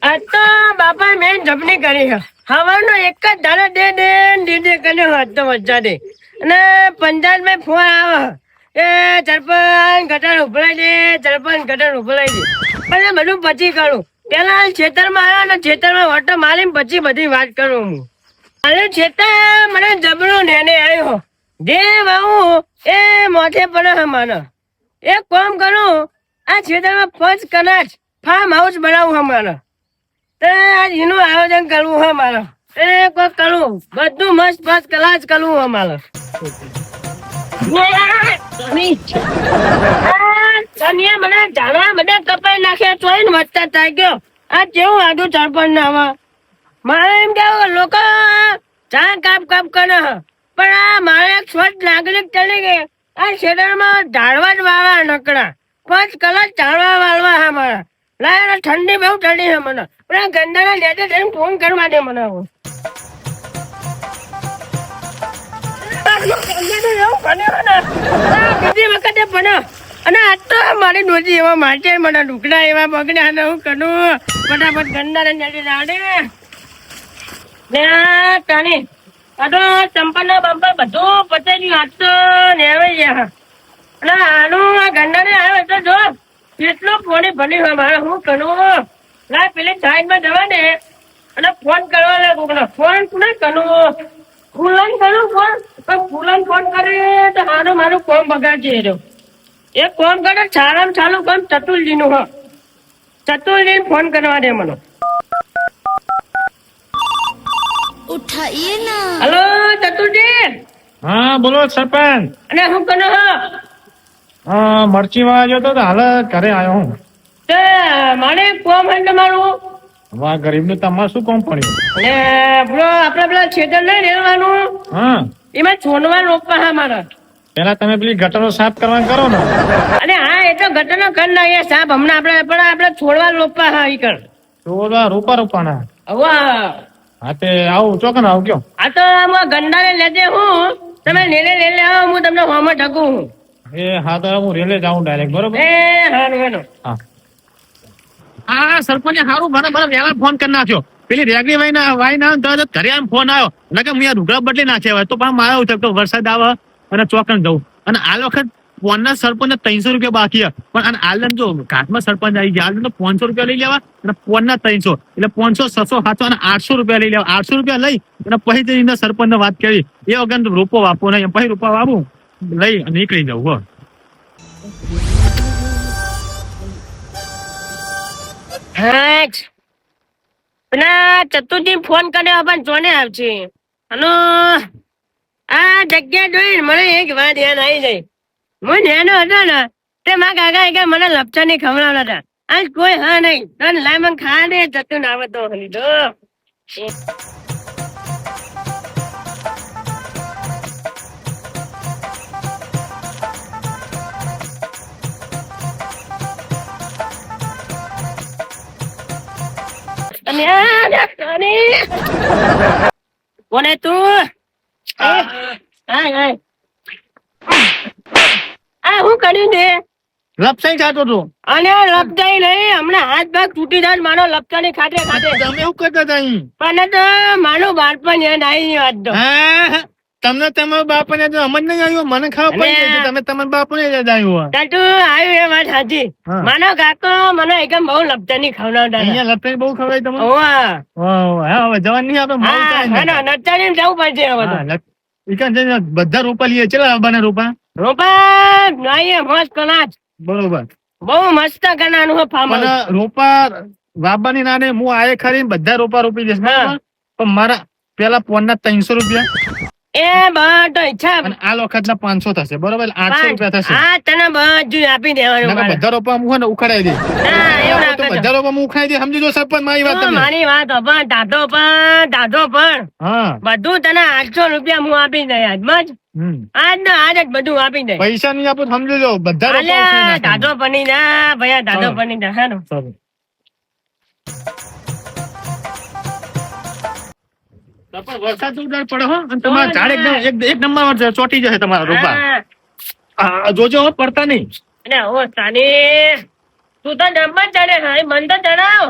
આ તો બાપા મેં જપની કરી છે. હવાનો એક જ ધારો દે કર્યો હતો તો વચ્ચા દે અને પંચાયતમાં ફોન આવે એ સરપંચ ગટર ઉભરાઈ દે સરપંચ ગટર ઉભરાઈ દે પણ બધું પછી કરું. પેલા ખેતરમાં આવ્યો ને ખેતરમાં વટો મારીને પછી બધી વાત કરું હું. અને ખેતર મને જબરો નેને આવ્યો જે વાવું એ મોઢે પડે છે મને. એક કામ કરું આ ખેતરમાં 5 કનાચ ફાર્મ હાઉસ બનાવું છે મારે. એનું આયોજન કરવું છે મારે. એ કોઈ કરું બધું મસ્ત ફર્સ્ટ ક્લાસ કરવું છે મારે. મને ઝાડવા બધા કપાઈ નાખ્યા તોય ને વધતા થાય ગયો. આ કેવું આગળ સરપંચ ના આવા મારે એમ કેવું લોકો ચા કાપ કરે પણ આ મારે એક સ્વચ્છ નાગરિક તરીકે આ શહેરમાં ઝાડવા જ વાળવા નકડા 5 કલાક ઝાડવા વાળવા હા મારા. લાય ઠંડી બહુ ઠંડી છે મને પણ ગંદાના લેતે જઈને ફોન કરવા દે મને. બીજી વખતે બનો અને આજ તો મારી ડોજી એવા મારશે મને ઢુકડા એવા બગડ્યા ને હું કરું ફટાફટ ગંદાને લેતે જાડે ને તાણી આ તો ચંપલના બમ્પર બધું પચાઈ ગયું. આજ તો નેવાઈ ગયા અને આનું આ ગંદાને આવ્યો તો જો કેટલું ફોને ભર્યું હોય મારે હું કરું. ના પેલી સાઈડમાં જવા દે અને ફોન કરવા લાગુ ફોન ના કરું ફૂલન કરું ફોન પણ ફૂલન ફોન કરે તો મારું કોમ બગાડશે એ એક કોમ કરે સારામાં સારું કામ ચતુલજી નું હા ચતુલજી ફોન કરવા દે મને. उठाइए ना। હલો ચતુલજી. હા બોલો સરપંચ. અને હું કનો હા મરચી વાળા જો તો હાલ ઘરે આવ્યો હું. તે મારે કોમ હે તમારું. વાહ ગરીબ નું તમારે શું કોમ પડ્યું? અને બ્રો આપડે પેલા છેતર નહીં રહેવાનું હા એમાં છોડવા રોપવા હા મારા. પેલા તમે પેલી ગટરો સાફ કરવાનું કરો ને. અને હા એ તો ગટરનો કર નાખીએ સાહેબ હમણાં આપણે છોડવા રોપવા હા ઈ કર તો રોપાના. હવે હા તે આવું ચોકન આવું કયો. આ તો આમાં ગંડાને લેજે હું તમે લેલે આવો હું તમને હોમાં ઢકું હું. એ હા તો હું રેલે જાઉં ડાયરેક્ટ બરોબર. એ હારું હેનો. હા હા સરપંચે સારું મને વહેલા ફોન કરી નાખ્યો. પેલી રેગડી વાઈ ના તો ઘરે આમ ફોન આવ્યો એટલે કે હું ઢુકડા બદલી નાખ્યા તો પણ મારે એવું તો વરસાદ આવે અને ચોકન જવું અને આ વખત ફોનના સરપંચ 300 રૂપિયા બાકી પણ આલન જો ઘાટમાં સરપંચ આવી ગયા આલન તો 500 રૂપિયા લઈ લેવા અને ફોનના 300 એટલે 500 600 700 અને 800 રૂપિયા લઈ લેવા. 800 રૂપિયા લઈ અને પછી જઈને સરપંચ વાત કરી એ વગર રોપો વાપો નહીં પછી રોપા વાવું લઈ અને નીકળી જવું હો. પેલા ચતુરજી ફોન કર્યો પણ જોને આવશે. હલો આ જગ્યા જોઈને મને એક વાત યાદ આવી જાય. હું નેનો હતો ને તે મારા કાકા મને લપચા ની ખવડાવતા હતા. આજ કોઈ હા નહીં તને લાય મને ખા દે ચતું ના આવે તો લીધો. કોને તું હું કર્યું દે લપસાઈ જતો હતો અને લપટાઈ નહીં હમણાં હાથ ભાગ તૂટી જાય મારો લપટા ની ખાતે તમે એવું કરતા હતા અહીં. પણ તો મારું બાળપણ યાદ આવી વાત તો. હા તમને તમારા બાપા ને અમન નહીં આવ્યો મને ખબર પડી ગઈ કે તમે તમારા બાપા ને યાદ આવ્યો. તું આવ્યું એ વાત સાચી. માનો કાકો મને એકદમ બહુ લપટા ની ખવડાવતા અહીંયા લપટાઈ બહુ ખવડાવી તમે. ઓવા હવે જવાન નહીં આપણે નચાડી જવું પડશે હવે બધા રોપા લઈએ ચલા બાના રોપા નાઈએ મસ્ત કનાજ બરોબર બહુ મસ્ત કનાનું ફાર્મ રોપા વાબાની નાને હું આયે ખરી બધા રોપા રોપી દઈશ પણ મારા પેલા ફોનના 300 રૂપિયા એ બધો ઈચ્છા આ વખત ના 500 થશે બરોબર 800 રૂપિયા થશે. હા તને બધું આપી દેવાનું બધા રોપા હું ઉખાડી દે બધા રોપા હું ઉખાડી દે સમજી જો સરપંચ મારી વાત મારી વાત પણ દાદો પણ હા બધું તને 800 રૂપિયા હું આપી દે આજમાં જ આજ જ બધું આપી દે. પૈસા નહીં આપો સમજી લો બધા દાદો બની જા ભૈયા દાદો બની જા હા વરસાદ જોરદાર પડે હો અને તમારા ઝાડ એકદમ એક નંબર ચોટી જશે તમારા રોપા. જોજો પડતા નહીં. અને ઓ સાની તું તો જમવા ચડે હા મન તો જણાવ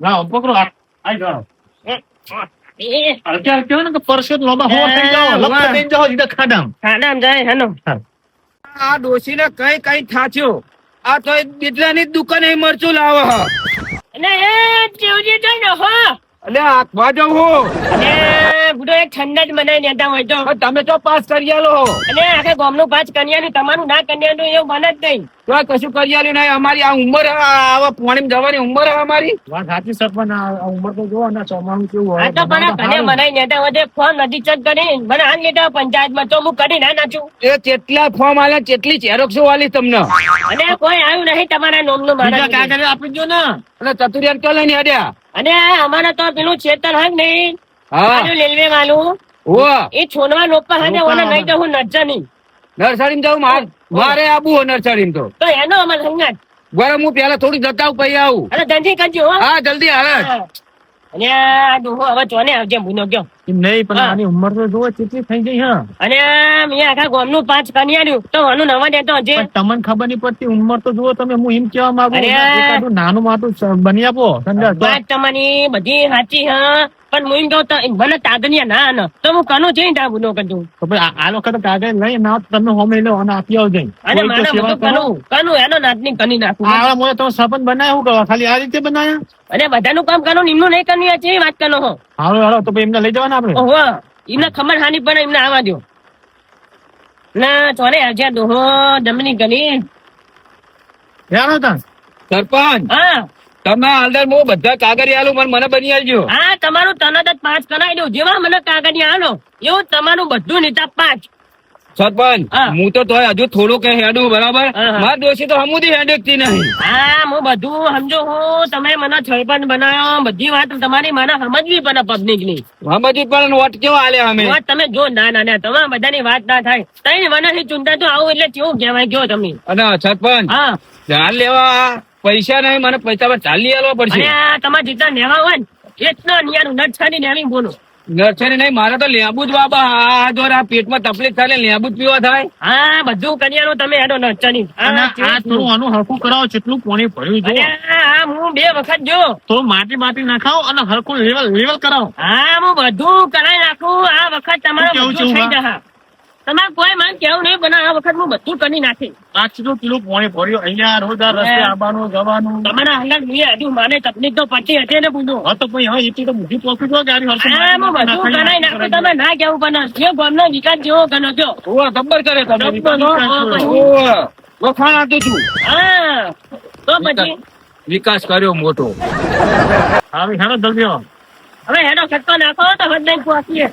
લાવો પકડો આઈ જાઓ એ, હલકે હલકે હોય ને કે પરસેત લોબા હો થઈ જાઓ વાહ. લપકે દઈને જાઓ સીધા ખાડામાં ખાડામાં જાય હેનો આ ડોશીને કઈ કઈ થાચ્યો આ તો બિદલાની જ દુકાને મરચું લાવે હ અને એ ચેવજી જોઈ નો હો એટલે આખવા જવું અને બુડો એક ઠંડા જ બનાવી દેતા હોય તો પણ તમે તો પાસ કરી આલો અને આખા ગામનું પાંચ કન્યાનું તમારું ના કન્યાનું એવું બને જ નહીં તો આ કશું કરી આલ્યું નહીં અમારી આ ઉંમર આવા પાણી જવાની ઉંમર હે અમારી વાત સાચી સરપંચ આ ઉંમર તો જોવો ને ચોમાનું કેવું આ તો પણ કને બનાવી દેતા હોય તે ફોન નથી ચેક કરી મને હાલ લેતા પંચાયતમાં તો હું કરી ના નાખું એ કેટલા ફોર્મ આલે કેટલી ઝેરોક્ષો આલી તમને અને કોઈ આવ્યું નહીં તમારા નોમનું બીજા મારા કાગળ આપી દો ને અને ચતુરિયાન તો લઈને હેડ્યા અને અમારે તો પેલું છેતર હક નહીં હા આનું રેલવે વાળું ઓ એ છોડવા લોપા હે ને ઓને નહીં તો હું નજર નહીં નર્સરીમાં જાઉં મારે આબુ હો નર્સરીમાં તો તો એનો અમારે સંગાત બરાબર હું પેલા થોડું જતા આવું પછી આવું અને ધંધી કરજો હો હા જલ્દી હાલ અને આ ડોહો હવે ચોને આવજે ભૂનો ગયો એમ નહીં પણ હા. આની ઉંમર તો જોવો કેટલી થઈ ગઈ હા અને મેં આખા ગામનું પાંચ કન્યાનું તો આનું નવા દેતો હજે પણ તમને ખબર નહીં પડતી ઉંમર તો જુઓ તમે હું એમ કેવા માંગુ અરે. એકાદું નાનું માટું બની આપો સમજ્યા તો? વાત તમારી બધી સાચી હા પણ હું એમ કહું તો મને તાદનિયા ના આનો તો હું કનું જઈને ત્યાં ભૂનો કરજો તો ભાઈ આ લોકો કાગળ લઈ ના તમે હોમે લો અને આપી આવજો અને કોઈ તો મારા સેવા બધું કરો. કનું એનો નાતની કની નાખું આવડા મોએ તમે સરપંચ બનાવ્યા શું કરવા ખાલી આ રીતે બનાવ્યા અને બધાનું કામ કનું નિમનું નહીં કનું છે વાત કનો હો હાલો હાલો તો ભાઈ એમને લઈ જવાના આપણે ઓહો એમને ખબર હાની પણ એમને આવવા દો ના ચોરે આવજે ડોહો જમની ગની યાર હતા સરપંચ હા તમે હાલદાર હું બધા કાગળ આલું મને બની આલજો હા તમારું તરત જ પાંચ કરાવી દઉં જેવા મને કાગળિયા આલો એવું તમારું બધું નીતા પાંચ સરપંચ હા. હું તો તોય હજુ થોડું કઈ હેડું બરાબર હા, હા. મારા દોશી તો હમુદી હેડકતી નહીં હા હું બધું સમજો હું તમે મને છળપણ બનાવ્યો બધી વાત તમારી મને સમજવી પડે પબ્લિક ની હમજી પણ વોટ કેવો આલે અમે વાત તમે જો ના ના ના તમે બધાની વાત ના થાય તઈ મને ચૂંટા તો આવું એટલે કેવું કહેવાય ગયો તમે અને સરપંચ હા ચાલ લેવા પૈસા નહીં મને પૈસા પર ચાલી આલવા અને પડશે આ તમારે જેટલા નેવા હોય ને એટલા નિયાનું નટ છાડી નેવી બોલો નર્સરી નહીં મારે તો લેબુ જ બાબા આ જો આ પેટમાં તકલીફ થાય લેબુ જ પીવા થાય હા બધું કન્યાનું તમે હેડો નટની અને આ થોડું આનું હરખું કરાવો જેટલું પાણી ભર્યું અને જો હા હું 2 વખત જો તો માટી માટી નાખાવો અને હરખું લેવલ કરાવો હા હું બધું કરાવી નાખું આ વખત તમારું કેવું બધું છે થઈ જશે તમારે કોઈ માન કેવું નહીં પણ આ વખત હું બધું કરી નાખી આટલું પેલું પાણી ભર્યું અહીંયા રોજ આ રસ્તે આવવાનું જવાનું તમારા હંગાત મેં હજુ મને તકલીફ તો પડતી હતી ને પૂછું હા તો ભાઈ હવે એટલી તો બુદ્ધિ પોકી દો કે આરી હરખું હા હું માટી બધું કરાવી નાખું તમે ના કેવું પણ જે ગામનો વિકાસ જેવો ગણો છો ઓવા ગબ્બર કરે તમે ગબ્બર, હો, હો. ઓવા વખાણ આપું છું હા તો પછી વિકાસ કર્યો મોટો હવે હેડો જલ્દી આવો. હવે હેડો ખટકો નાખો તો હદ પહોંચીએ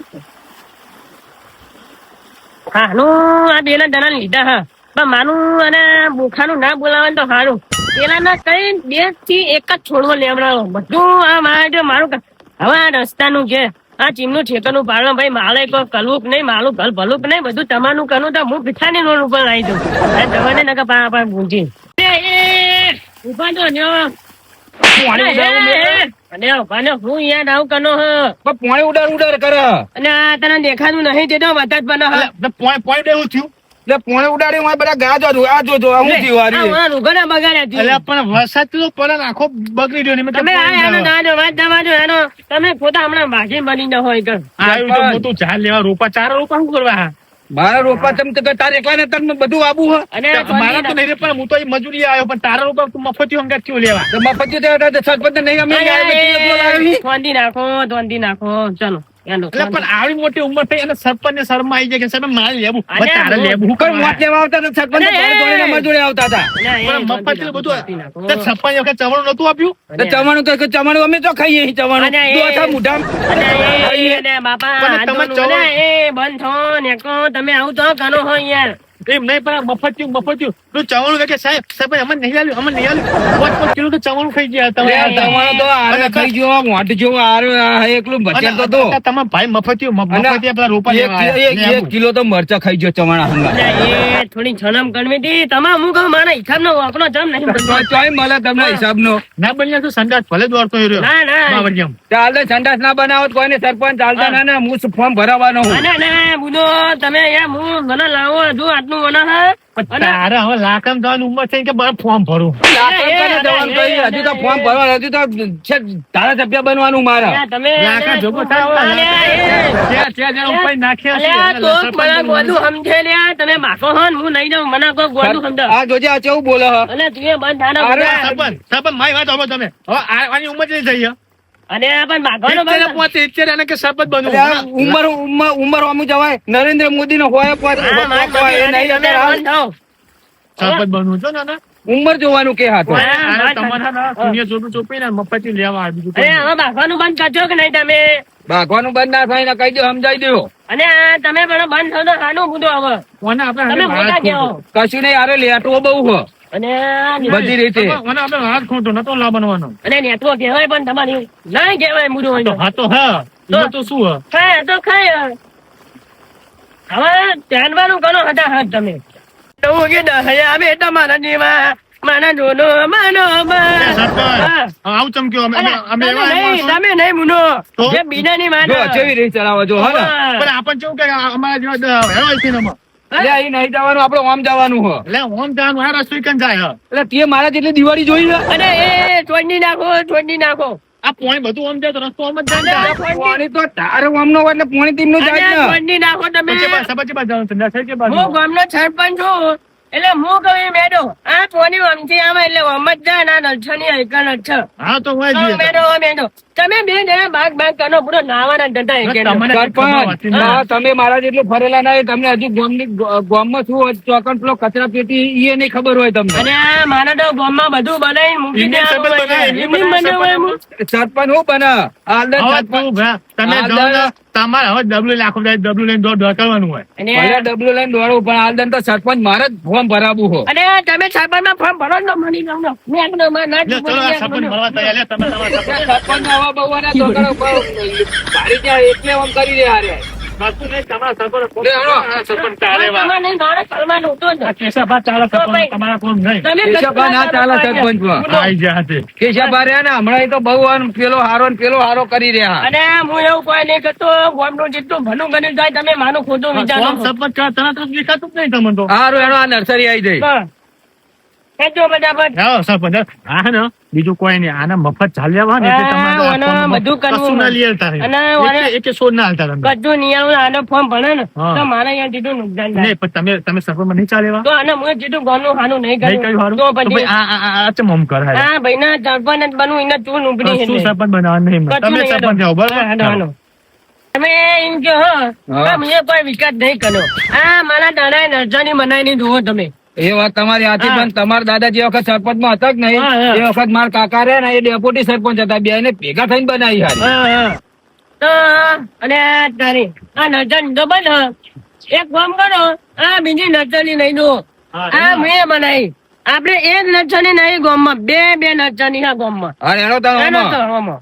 હા આ બેના દણા લીધા હા પણ માનું અને બોખાનું ના બોલાવે તો સારું પેલા કઈ 2 થી 1 જ છોડવો લેવડાવો બધું આ મારું હવે આ રસ્તાનું છે આ ચીમનું ઠેકાનું પાડવાનું ભાઈ મારે કોઈ કલવું નહીં મારું ઘર ભલું નહીં બધું તમારું કરું તો હું પીઠાની રોડ ઉપર આવી દઉં જવાને નકા પા પૂંજી ઉભા તો અને હું યાદ આવું કનો હ પણ પોણી ઉડાર કરે અને આ તને દેખાતું નહીં તે તો વતા જ બનો હ એટલે પોઈન્ટ એવું થયું એટલે પોણી ઉડાડી હોય બધા ગાજો આ જોજો આ હું થયું આ રહ્યું. રૂગડા બગાડ્યા એટલે પણ વરસાદ તો પડે ને આખો બગડી ગયો ને મેં તમે કીધું આ એનો પોઈન્ટ દાદો વાત જવાજો એનો તમે ખોટા હમણાં ભાગી બની ન હોય કર આવ્યું તો મોટું ઝાડ લેવા રોપા ચાર રોપા શું કરવા મારા રોપા ચમ તો તારે એકલા ને તને બધું આબુ હ અને મારા તો નહીં રે, પણ હું તો અહીં મજૂરી આવ્યો પણ તારા રોપા તું મફતી અંગાત કેવું લેવા તો મફતી તો સરપંચ ને નહીં અમે ધોંધી નાખો ચલો એટલે પણ આવી મોટી ઉંમર થઈ અને સરપંચ ને શરમ આવી જાય કે સાહેબ મારે લેવું અરે પણ તારે લેવું શું કોઈ કરવા? મોત લેવા આવતા તો સરપંચ અરે, ઘર જોડે અમારા જોડે આવતા હતા પણ મફત બધું તે સરપંચ વખત ચવણ નતું આપ્યું તો ચવાણું અમે તો ખાઈએ છીએ ચવાણું અને એ- દોથા મુઢામ બાપા પણ તમે હાથ ધોનું ચલો. એ બંધ થો નેકો તમે આવું તો કરો હો યાર એમ નહીં પણ મફત્યું તું ચવણું કે સાહેબ અમને નહીં આલ્યું 5 કિલો તો ચવણું ખાઈ ગયા તમે ચવાણું તો આરે ખાઈ ગયો મોઢ જેવો આરે એકલું બચેલ તો તો તમારા ભાઈ મફત્યું પેલા રોપા લેવા આયા. એક કિલો તો મરચા ખાઈ ગયો ચવાણા હંગા એ થોડી છનમ કરવી હતી તમારે હું કહું મારા હિસાબ નો વાંકડો જમ નહીં ચોય મળે તમને હિસાબનો ના બન્યા તો સંદાસ ભલે દોડતો રહ્યો ના ના બાવળિયામ. ચાલ સંડાસ ના બનાવો તો કોઈને સરપંચ ચાલતા ના ને હું ફોર્મ ભરાવાનો હું ના ના બુધો તમે યાર હું મને લાવો હજુ આટલું મને હા પણ તારે હવે લાખમ જવાની ઉંમર છે કે બરાબર ફોર્મ ભરું લાકડ જવાનું કહી, હજુ તો ફોર્મ ભરવા, હજુ તો છે ધારાસભ્ય બનવાનું મારે. અલ્યા, તમે લાખા જોગો થાય હવે. અલ્યા, ત્યાં જણા ઉપર નાખ્યા છે. અલ્યા, એટલે તો સરપંચ મને બનવાનું. ગોદું સમજે લ્યા. તમે માખો હો ને હું નહીં દઉં, મને કોઈ ગોદું સમજો. આ જોજે આ કેવું બોલે હ. અને તું એ બંધ થાના અરે, બધા. સરપંચ મારી વાત સાંભળો તમે. હવે આની ઉંમર કેટલી થઈ છે? અને આ પણ માખવાનો ઇત્તેરે બંધ. પહોંચે, ઇત્તેરે એને કે સરપંચ બનવું. અરે આ ઉંમર આમ જવાય. નરેન્દ્ર મોદી નો હોય હા, મારી એ મમ્મી નહીં તમે અત્યારે બંધ થાઓ. સરપંચ બનવું છે ને? ઉંમર જોવાનું કે હાથો. હા. તમારા શૂન્ય ચોટું ચોપીને મફતી લેવા આવ્યું બીજું અરે કંઈ હવે માખવાનું બંધ કરજો કે નહીં તમે? ભાગવાનું બંધ ના થાય ને કહી દો, સમજાઈ દો. અને આ તમે પણ બંધ થયો તો સાનું બધું હવે. કોને આપણે તમે હાથ મોટા કહેવો. ખોટો. કશું નહીં, અરે લેટવો બહુ હ. અને બધી રીતે. કોને આપણે હાથ ખોટો નતો લા બનવાનો. અને નેટવો કહેવાય પણ તમારી નહીં કહેવાય મૂડું હોય તો તો. હા તો હા એમાં તો શું હા ખાય તો ખાય. હવે ધ્યાનવાનું કરો હતા હાથ તમે. હું કે અમે તમારા જેવા માના જોનો માનો સરપંચ આવું ચમક્યો અમે એવા માણસો. તમે નહીં મુનો તો? જે બીનાની જો માના કેવી રીતે ચલાવો છો હા ને. પણ આપણને કેવું કે અમારા જેવા હેરો છે ને એમાં. એટલે અહીં નહીં જવાનું, આપડે આમ જવાનું હ. એટલે ઓમ જવાનું આ રસ્તો કન જાય હે. એટલે તે મારા જેટલી દિવાળી જોઈ છે. અને એ છોડી નાખો આ પોણી બધું ઓમ જાય તો રસ્તો ઓમ જ જાય ને. પાણી તો તારે આમનો હોય એટલે પાણી તીમનું જાય ને. છોડી નાખો તમે. પછી બાજુ જવાનું છે નસર કે બાજુ. હું ગામનો સરપંચ છું એટલે હું કહું મેડો આ કોની વમથી આવે એટલે વમ જ જાય ને આ નલછની હૈકલ જ છે. હા તો હોય તો જઈએ. મેડો તમે બે જણા ભાગ કરો પૂરો નાવાના ધંધા હૈકેલનો. તમને સરપંચ હા, તમે મારા જેટલું ફરેલા નહીં. તમને હજુ ગામમાં શું હોય, ચોકન પેલો કચરા પેટી એ નહીં ખબર હોય તમને. અને આ મારા તો ગામમાં બધું બનાવીને મૂકી ઇન્ડિયન દેવાનું સરપંચ હોય. બનાવે. ઇન્ડિયન બનાવે એમ. સરપંચ હું બને આલદર હવે સરપંચ. તું ભા, તમે આ જાઓ ને, દર- તમારે હવે ડબલું લાખો જાય ડબલું લઈને દોડ કરવાનું હોય. અને ભલે ડબલું લઈને દોડવું પણ આલદર તો સરપંચ મારે જ ફોર્મ ભરાવવું હો. અને તમે સરપંચમાં ફોર્મ ભરો ને તો મળી જાવ ને. મેં કીધું, મારે ના લે, ચલો આ સરપંચ મળવા તૈયાર. લે, તમે તમારા સરપંચ. સરપંચ આવા બહુવાના દોકડો ભારી ત્યાં એટલે આમ કરી રહ્યા હારે. બાકી નહીં, તમારા સરપંચ. લે, હાલો. આ સરપંચ ચાલે વા. તમારે નહીં, મારે કરવાનું હતું જ. આ કેશાભા ચાલે સરપંચ, તમારા કોમ નહીં. તમે કેશવભા ના ચાલે સરપંચમાં. આઈ ગયા હાથે. કેશાભા રહ્યા ને હમણાં તો બહુ આમ પેલો હારો ને પેલો હારો કરી રહ્યા. અને હું એવું કોઈ નહીં કરતો. ગામનું જેટલું ભલું ગણ્યું જાય તમે માનું ખોટું વિચારો કોમ સરપંચ કરે, તરત જ દેખાતું જ નહીં તમને તો. હારું એનો આ નર્સરી આવી જઈ. બસ. ખેંચો ફટાફટ. આવો સરપંચ. હા ને બીજું કોઈ નહીં, આના મફત ચાલ્યા ને એટલે તમારે હા, અને આપવાનું બધું કરવું કશું ના લઈ આવતા રહે. અને એકે સોડ ના આવતા તમે. કશું નિયાળું આનો ફોર્મ ભણે ને હા. તો મારે અહીંયા જેટલું નુકસાન થાય. નહીં પણ તમે સરપંચમાં નહીં ચાલેવા. તો આને હું જેટલું ગામનું હાનું નહીં નહીં કર્યું કર્યું હારું? તો તો પછી ભાઈ આ ચમ આમ કરે? હા ભાઈ ના સરપંચ જ બનવું એને તું નુકડી શું એટલે. સરપંચ બનાવવાનું નહીં. કશું તમે નહીં સરપંચ જાઓ બરાબર. હાલો, હાલો. તમે એમ કે હા. મેં કોઈ વિકાસ નહીં કર્યો. આ મારા દાદાએ નરજાની બનાવીને જુઓ તમે. એ વાત તમારી હાથી હા. પણ તમારા દાદા જે વખત સરપંચ માં હતા જ નહીં હા, હા. એ વખત મારા કાકા રહ્યા ને એ ડેપ્યુટી સરપંચ હતા. બે ને ભેગા થઈને બનાવી હારી. હા, હા. તો અને તારી આ નરજાની તો બન એક કામ કરો આ બીજી નરજાની નહીં દો. હા, આ મેં બનાવી. આપણે એક નરજાની નહીં ગામમાં બે નરજાની હા ગામમાં અને એનો તો એનો આમાં. તો આમાં.